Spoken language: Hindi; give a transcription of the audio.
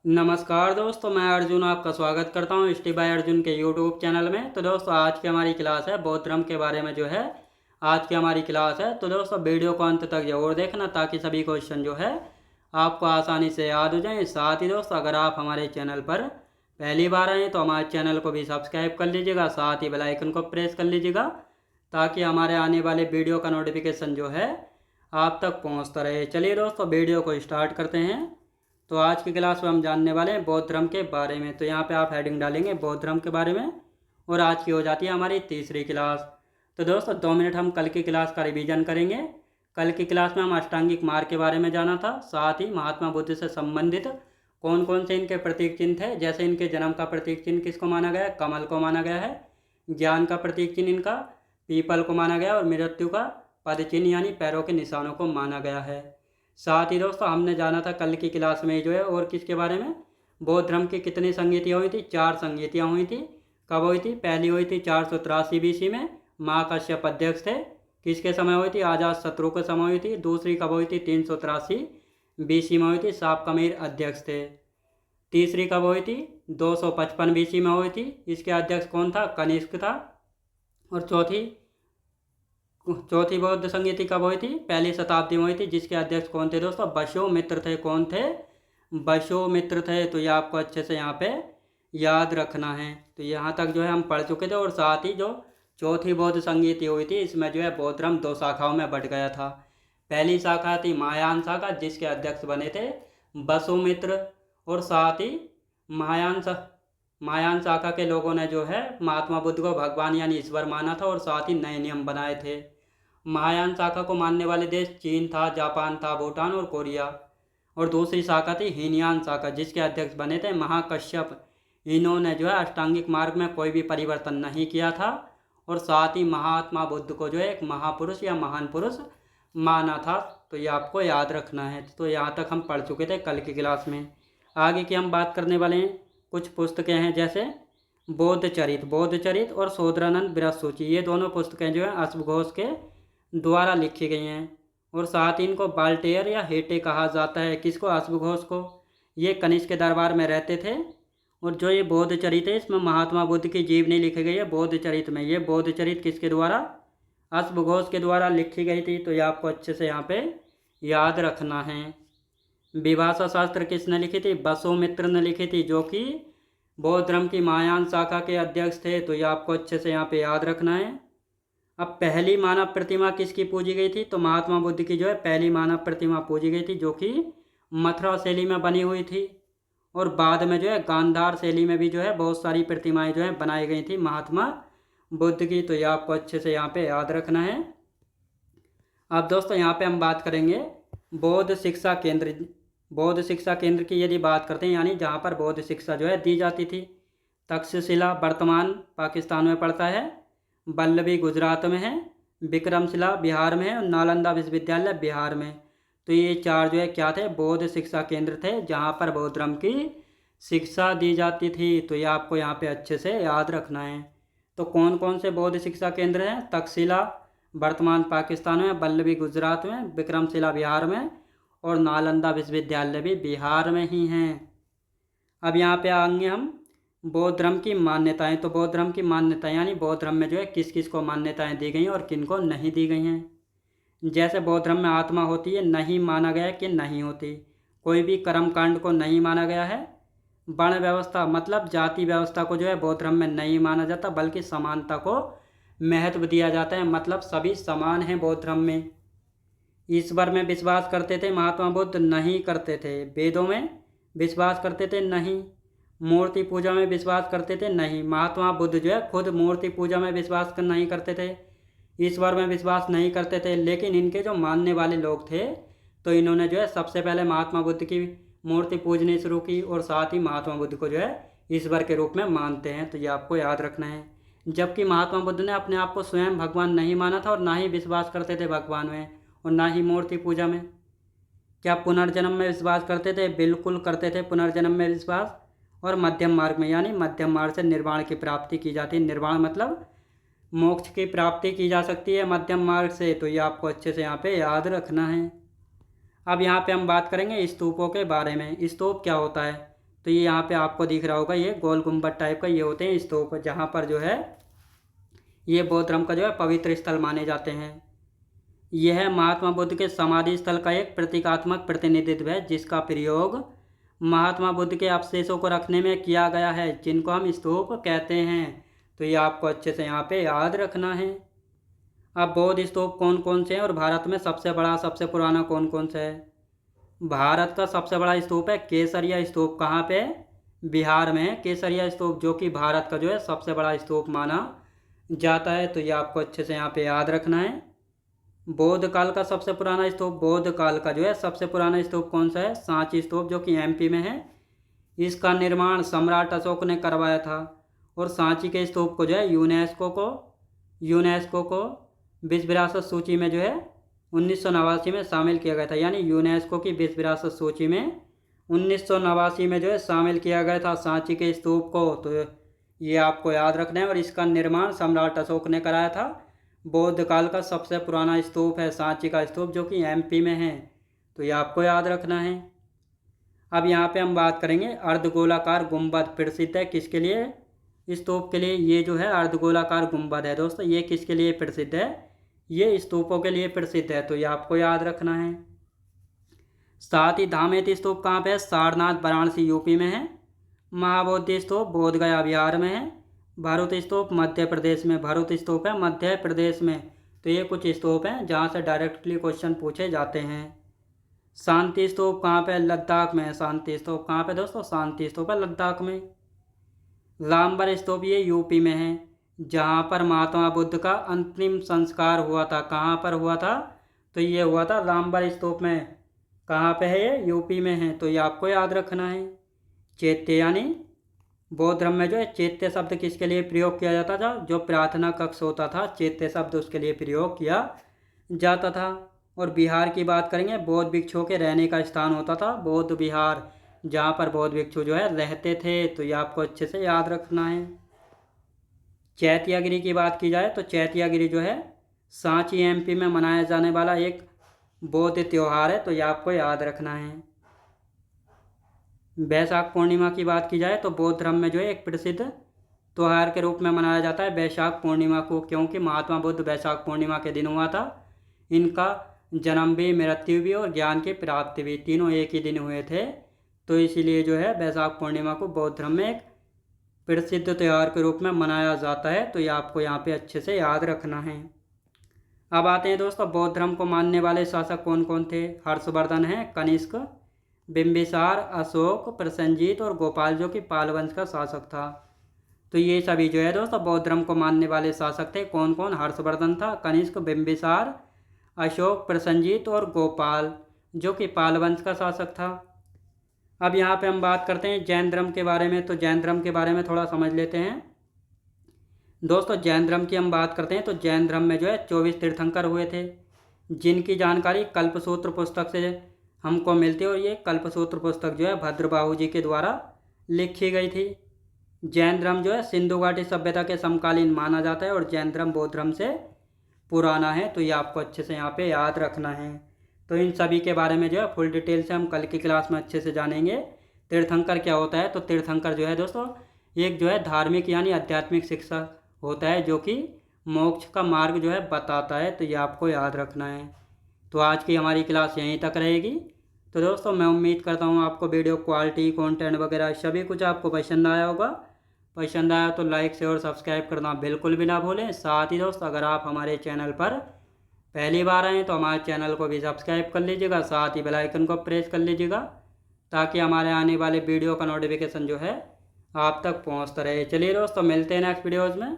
नमस्कार दोस्तों, मैं अर्जुन आपका स्वागत करता हूँ स्टे बाय अर्जुन के यूट्यूब चैनल में। तो दोस्तों आज की हमारी क्लास है बौद्ध धर्म के बारे में जो है आज की हमारी क्लास है। तो दोस्तों वीडियो को अंत तक जरूर देखना ताकि सभी क्वेश्चन जो है आपको आसानी से याद हो जाएं। साथ ही दोस्तों अगर आप हमारे चैनल पर पहली बार आए तो हमारे चैनल को भी सब्सक्राइब कर लीजिएगा, साथ ही बेल आइकन को प्रेस कर लीजिएगा ताकि हमारे आने वाले वीडियो का नोटिफिकेशन जो है आप तक पहुँचता रहे। चलिए दोस्तों वीडियो को स्टार्ट करते हैं। तो आज की क्लास में हम जानने वाले हैं बौद्ध धर्म के बारे में। तो यहाँ पे आप हेडिंग डालेंगे बौद्ध धर्म के बारे में और आज की हो जाती है हमारी तीसरी क्लास। तो दोस्तों 2 मिनट हम कल की क्लास का रिवीजन करेंगे। कल की क्लास में हम अष्टांगिक मार्ग के बारे में जाना था, साथ ही महात्मा बुद्ध से संबंधित कौन कौन से इनके प्रतीक चिन्ह थे। जैसे इनके जन्म का प्रतीक चिन्ह किसको माना गया है, कमल को माना गया है। ज्ञान का प्रतीक चिन्ह इनका पीपल को माना गया और मृत्यु का पद चिन्ह यानी पैरों के निशानों को माना गया है। साथ ही दोस्तों हमने जाना था कल की क्लास में जो है और किसके बारे में, बौद्ध धर्म की कितनी संगीतियाँ हुई थी, 4 संगीतियाँ हुई थी। कब हुई थी, पहली हुई थी 483 BC में, महाकश्यप अध्यक्ष थे। किसके समय हुई थी, अजातशत्रु के समय हुई थी। दूसरी कब हुई थी, 383 BC में हुई थी, सापकमीर अध्यक्ष थे। तीसरी कब हुई थी, 255 BC में हुई थी। इसके अध्यक्ष कौन था, कनिष्क था। और चौथी बौद्ध संगीति कब हुई थी, पहली शताब्दी में हुई थी, जिसके अध्यक्ष कौन थे दोस्तों, बसोमित्र थे। कौन थे, बसोमित्र थे। तो ये आपको अच्छे से यहाँ पे याद रखना है। तो यहाँ तक जो है हम पढ़ चुके थे। और साथ ही जो चौथी बौद्ध संगीति हुई थी इसमें जो है बौद्ध धर्म 2 शाखाओं में बट गया था। पहली शाखा थी महायान शाखा, जिसके अध्यक्ष बने थे बसोमित्र। और साथ ही महायान शाखा के लोगों ने जो है महात्मा बुद्ध को भगवान यानी ईश्वर माना था और साथ ही नए नियम बनाए थे। महायान शाखा को मानने वाले देश चीन था, जापान था, भूटान और कोरिया। और दूसरी शाखा थी हीनयान शाखा, जिसके अध्यक्ष बने थे महाकश्यप। इन्होंने जो है अष्टांगिक मार्ग में कोई भी परिवर्तन नहीं किया था और साथ ही महात्मा बुद्ध को जो है एक महापुरुष या महान पुरुष माना था। तो ये आपको याद रखना है। तो यहाँ तक हम पढ़ चुके थे कल की क्लास में। आगे की हम बात करने वाले हैं। कुछ पुस्तकें हैं जैसे बौद्ध चरित और शोधरानंद बृहस्सूची। ये दोनों पुस्तकें जो है अश्वघोष के द्वारा लिखी गई हैं। और साथ ही इनको बाल्टेयर या हेटे कहा जाता है। किसको, अश्वघोष को। ये कनिष्क के दरबार में रहते थे। और जो ये बौद्ध चरित है इसमें महात्मा बुद्ध की जीवनी लिखी गई है। बौद्ध चरित में ये बौद्ध चरित किसके द्वारा, अश्वघोष के द्वारा लिखी गई थी। तो ये आपको अच्छे से यहाँ पे याद रखना है। विभाषा शास्त्र किसने लिखी थी, बसोमित्र ने लिखी थी, जो कि बौद्ध धर्म की महायान शाखा के अध्यक्ष थे। तो ये आपको अच्छे से यहाँ पे याद रखना है। अब पहली मानव प्रतिमा किसकी पूजी गई थी, तो महात्मा बुद्ध की जो है पहली मानव प्रतिमा पूजी गई थी, जो कि मथुरा शैली में बनी हुई थी। और बाद में जो है गांधार शैली में भी जो है बहुत सारी प्रतिमाएं जो है बनाई गई थी महात्मा बुद्ध की। तो ये आपको अच्छे से यहाँ पे याद रखना है। अब दोस्तों यहाँ पे हम बात करेंगे बौद्ध शिक्षा केंद्र की यदि बात करते हैं, यानी जहाँ पर बौद्ध शिक्षा जो है दी जाती थी। तक्षशिला वर्तमान पाकिस्तान में पड़ता है, वल्लभी गुजरात में है, विक्रमशिला बिहार में है और नालंदा विश्वविद्यालय बिहार में। तो ये 4 जो है क्या थे, बौद्ध शिक्षा केंद्र थे, जहाँ पर बौद्ध धर्म की शिक्षा दी जाती थी। तो ये आपको यहाँ पे अच्छे से याद रखना है। तो कौन कौन से बौद्ध शिक्षा केंद्र हैं, तक्षशिला वर्तमान पाकिस्तान में, वल्लभी गुजरात में, विक्रमशिला बिहार में और नालंदा विश्वविद्यालय भी बिहार में ही हैं। अब यहाँ पे आएंगे हम बौद्ध धर्म की मान्यताएं। तो बौद्ध धर्म की मान्यताएं यानी बौद्ध धर्म में जो है किस किस को मान्यताएं दी गई हैं और किन को नहीं दी गई हैं। जैसे बौद्ध धर्म में आत्मा होती है, नहीं माना गया कि नहीं होती। कोई भी कर्म कांड को नहीं माना गया है। वर्ण व्यवस्था मतलब जाति व्यवस्था को जो है बौद्ध धर्म में नहीं माना जाता, बल्कि समानता को महत्व दिया जाता है। मतलब सभी समान हैं बौद्ध धर्म में। ईश्वर में विश्वास करते थे महात्मा बुद्ध, नहीं करते थे। वेदों में विश्वास करते थे, नहीं। मूर्ति पूजा में विश्वास करते थे, नहीं। महात्मा बुद्ध जो है खुद मूर्ति पूजा में विश्वास नहीं करते थे, ईश्वर में विश्वास नहीं करते थे। लेकिन इनके जो मानने वाले लोग थे तो इन्होंने जो है सबसे पहले महात्मा बुद्ध की मूर्ति पूजनी शुरू की और साथ ही महात्मा बुद्ध को जो है ईश्वर के रूप में मानते हैं। तो ये आपको याद रखना है। जबकि महात्मा बुद्ध ने अपने आप को स्वयं भगवान नहीं माना था और ना ही विश्वास करते थे भगवान में और ना ही मूर्ति पूजा में। क्या पुनर्जन्म में विश्वास करते थे, बिल्कुल करते थे पुनर्जन्म में विश्वास। और मध्यम मार्ग में, यानी मध्यम मार्ग से निर्वाण की प्राप्ति की जाती है। निर्वाण मतलब मोक्ष की प्राप्ति की जा सकती है मध्यम मार्ग से। तो ये आपको अच्छे से यहाँ पे याद रखना है। अब यहाँ पे हम बात करेंगे स्तूपों के बारे में। स्तूप क्या होता है, तो ये यहाँ पे आपको दिख रहा होगा, ये गोल गुंबद टाइप का ये होते हैं स्तूप, जहाँ पर जो है ये बौद्ध धर्म का जो है पवित्र स्थल माने जाते हैं। यह महात्मा बुद्ध के समाधि स्थल का एक प्रतीकात्मक प्रतिनिधित्व है, जिसका प्रयोग महात्मा बुद्ध के अवशेषों को रखने में किया गया है, जिनको हम स्तूप कहते हैं। तो ये आपको अच्छे से यहाँ पे याद रखना है। अब बौद्ध स्तूप कौन कौन से हैं और भारत में सबसे बड़ा सबसे पुराना कौन कौन सा है? भारत का सबसे बड़ा स्तूप है केसरिया स्तूप। कहाँ पे? बिहार में है केसरिया स्तूप, जो कि भारत का जो है सबसे बड़ा स्तूप माना जाता है। तो ये आपको अच्छे से यहाँ पे याद रखना है। बौद्ध काल का सबसे पुराना स्तूप, बौद्ध काल का जो है सबसे पुराना स्तूप कौन सा है? सांची स्तूप, जो कि एमपी में है। इसका निर्माण सम्राट अशोक ने करवाया था और सांची के स्तूप को जो है यूनेस्को को विश्व विरासत सूची में जो है 1989 में शामिल किया गया था। यानी यूनेस्को की विश्व विरासत सूची में 1989 में जो है शामिल किया गया था सांची के स्तूप को। तो ये आपको याद रखना है। और इसका निर्माण सम्राट अशोक ने कराया था। बौद्ध काल का सबसे पुराना स्तूप है सांची का स्तूप, जो कि एमपी में है। तो ये आपको याद रखना है। अब यहाँ पे हम बात करेंगे अर्धगोलाकार गुंबद प्रसिद्ध है किसके लिए? स्तूप के लिए। ये जो है अर्धगोलाकार गुंबद है दोस्तों, ये किसके लिए प्रसिद्ध है? ये स्तूपों के लिए प्रसिद्ध है। तो ये आपको याद रखना है। साथ ही धामेती स्तूप कहाँ पे है? सारनाथ वाराणसी यूपी में है। महाबोधि स्तूप बोध गया बिहार में है। भरूच स्तूप मध्य प्रदेश में, भरूच स्तूप है मध्य प्रदेश में। तो ये कुछ स्तूप हैं जहाँ से डायरेक्टली क्वेश्चन पूछे जाते हैं। शांति स्तूप कहाँ पे? लद्दाख में है। शांति स्तूप कहाँ पे दोस्तों? शांति स्तूप है लद्दाख में। लांबर स्तूप ये यूपी में है, जहाँ पर महात्मा बुद्ध का अंतिम संस्कार हुआ था। कहाँ पर हुआ था? तो ये हुआ था लांबर स्तूप में। कहाँ पे है ये? यूपी में है। तो ये आपको याद रखना है। चैत्य, यानी बौद्ध धर्म में जो है चैत्य शब्द किसके लिए प्रयोग किया जाता था? जो प्रार्थना कक्ष होता था, चैत्य शब्द उसके लिए प्रयोग किया जाता था। और बिहार की बात करेंगे, बौद्ध भिक्षुओं के रहने का स्थान होता था बौद्ध विहार, जहाँ पर बौद्ध भिक्षु जो है रहते थे। तो ये आपको अच्छे से याद रखना है। चैत्यागिरी की बात की जाए तो चैत्यागिरी जो है सांची एमपी में मनाया जाने वाला एक बौद्ध त्यौहार है। तो ये आपको याद रखना है। बैसाख पूर्णिमा की बात की जाए तो बौद्ध धर्म में जो है एक प्रसिद्ध त्यौहार के रूप में मनाया जाता है बैसाख पूर्णिमा को, क्योंकि महात्मा बुद्ध बैसाख पूर्णिमा के दिन हुआ था। इनका जन्म भी, मृत्यु भी और ज्ञान की प्राप्ति भी, तीनों एक ही दिन हुए थे। तो इसीलिए जो है बैसाख पूर्णिमा को बौद्ध धर्म में एक प्रसिद्ध त्यौहार के रूप में मनाया जाता है। तो ये आपको यहाँ पे अच्छे से याद रखना है। अब आते हैं दोस्तों, बौद्ध धर्म को मानने वाले शासक कौन कौन थे? हर्षवर्धन है, कनिष्क, बिंबिसार, अशोक, प्रसेनजीत और गोपाल, जो कि पाल वंश का शासक था। तो ये सभी जो है दोस्तों बौद्ध धर्म को मानने वाले शासक थे। कौन कौन? हर्षवर्धन था, कनिष्क, बिंबिसार, अशोक, प्रसेनजीत और गोपाल, जो कि पाल वंश का शासक था। अब यहाँ पे हम बात करते हैं जैन धर्म के बारे में। तो जैन धर्म के बारे में थोड़ा समझ लेते हैं दोस्तों। जैन धर्म की हम बात करते हैं तो जैन धर्म में जो है 24 तीर्थंकर हुए थे, जिनकी जानकारी कल्पसूत्र पुस्तक से हमको मिलती है। और ये कल्पसूत्र पुस्तक जो है भद्रबाहु जी के द्वारा लिखी गई थी। जैन धर्म जो है सिंधु घाटी सभ्यता के समकालीन माना जाता है और जैन धर्म बौद्ध धर्म से पुराना है। तो ये आपको अच्छे से यहाँ पे याद रखना है। तो इन सभी के बारे में जो है फुल डिटेल से हम कल की क्लास में अच्छे से जानेंगे। तीर्थंकर क्या होता है? तो तीर्थंकर जो है दोस्तों एक जो है धार्मिक यानी आध्यात्मिक शिक्षा होता है, जो कि मोक्ष का मार्ग जो है बताता है। तो ये आपको याद रखना है। तो आज की हमारी क्लास यहीं तक रहेगी। तो दोस्तों मैं उम्मीद करता हूँ आपको वीडियो क्वालिटी, कंटेंट वगैरह सभी कुछ आपको पसंद आया होगा। पसंद आया तो लाइक शेयर और सब्सक्राइब करना बिल्कुल भी ना भूलें। साथ ही दोस्तों अगर आप हमारे चैनल पर पहली बार आएँ तो हमारे चैनल को भी सब्सक्राइब कर लीजिएगा, साथ ही बेल आइकन को प्रेस कर लीजिएगा, ताकि हमारे आने वाले वीडियो का नोटिफिकेशन जो है आप तक पहुँचता रहे। चलिए दोस्तों मिलते हैं नेक्स्ट वीडियोज़ में।